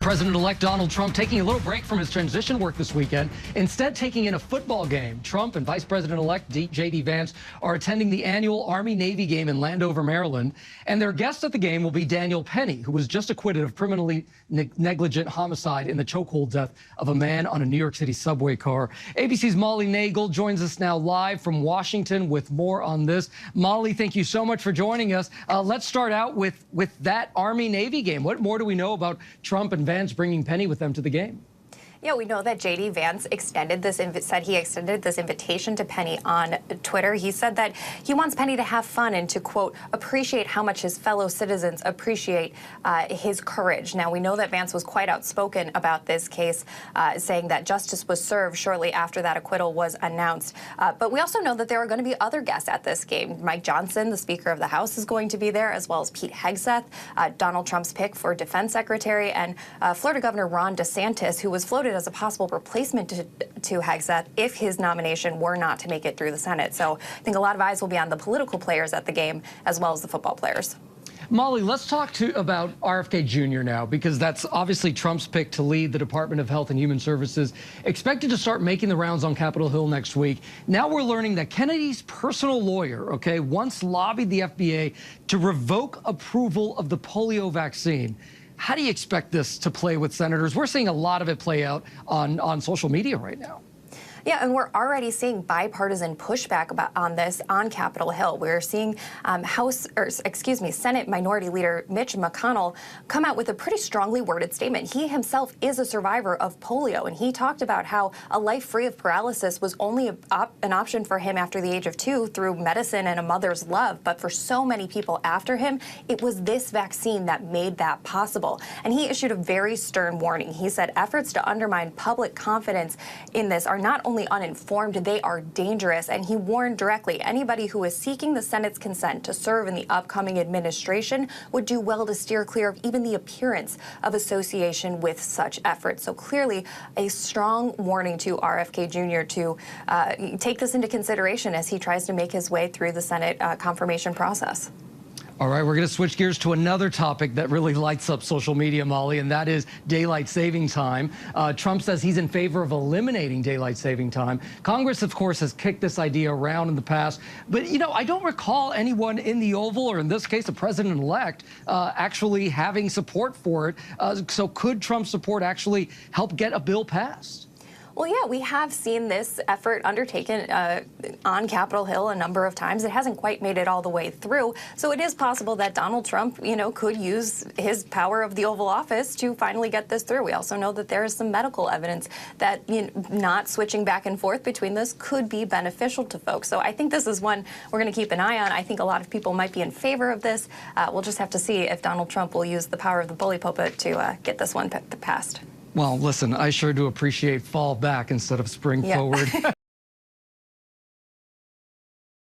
President-elect Donald Trump taking a little break from his transition work this weekend, instead taking in a football game. Trump and Vice President-elect J.D. Vance are attending the annual Army-Navy game in Landover, Maryland. And their guest at the game will be Daniel Penny, who was just acquitted of criminally negligent homicide in the chokehold death of a man on a New York City subway car. ABC's Molly Nagel joins us now live from Washington with more on this. Molly, thank you so much for joining us. Let's start out with that Army-Navy game. What more do we know about Trump and Vance bringing Penny with them to the game? Yeah, we know that J.D. Vance extended this invitation to Penny on Twitter. He said that he wants Penny to have fun and to, quote, appreciate how much his fellow citizens appreciate his courage. Now, we know that Vance was quite outspoken about this case, saying that justice was served shortly after that acquittal was announced. But we also know that there are going to be other guests at this game. Mike Johnson, the Speaker of the House, is going to be there, as well as Pete Hegseth, Donald Trump's pick for Defense Secretary, and Florida Governor Ron DeSantis, who was floated as a possible replacement to Hegseth if his nomination were not to make it through the Senate. So I think a lot of eyes will be on the political players at the game as well as the football players. Molly, let's talk about RFK Jr. now, because that's obviously Trump's pick to lead the Department of Health and Human Services, expected to start making the rounds on Capitol Hill next week. Now we're learning that Kennedy's personal lawyer, once lobbied the FDA to revoke approval of the polio vaccine. How do you expect this to play with senators? We're seeing a lot of it play out on social media right now. Yeah, and we're already seeing bipartisan pushback on this on Capitol Hill. We're seeing Senate Minority Leader Mitch McConnell come out with a pretty strongly worded statement. He himself is a survivor of polio, and he talked about how a life free of paralysis was only an option for him after the age of 2 through medicine and a mother's love. But for so many people after him, it was this vaccine that made that possible. And he issued a very stern warning. He said efforts to undermine public confidence in this are not only uninformed, they are dangerous. And he warned directly, anybody who is seeking the Senate's consent to serve in the upcoming administration would do well to steer clear of even the appearance of association with such efforts. So clearly a strong warning to RFK Jr. to take this into consideration as he tries to make his way through the Senate confirmation process. All right, we're going to switch gears to another topic that really lights up social media, Molly, and that is daylight saving time. Trump says he's in favor of eliminating daylight saving time. Congress, of course, has kicked this idea around in the past. But, I don't recall anyone in the Oval, or in this case, the president-elect, actually having support for it. So could Trump's support actually help get a bill passed? Well, yeah, we have seen this effort undertaken on Capitol Hill a number of times. It hasn't quite made it all the way through. So it is possible that Donald Trump, could use his power of the Oval Office to finally get this through. We also know that there is some medical evidence that not switching back and forth between this could be beneficial to folks. So I think this is one we're going to keep an eye on. I think a lot of people might be in favor of this. We'll just have to see if Donald Trump will use the power of the bully pulpit to get this one passed. Well, listen, I sure do appreciate fall back instead of spring forward.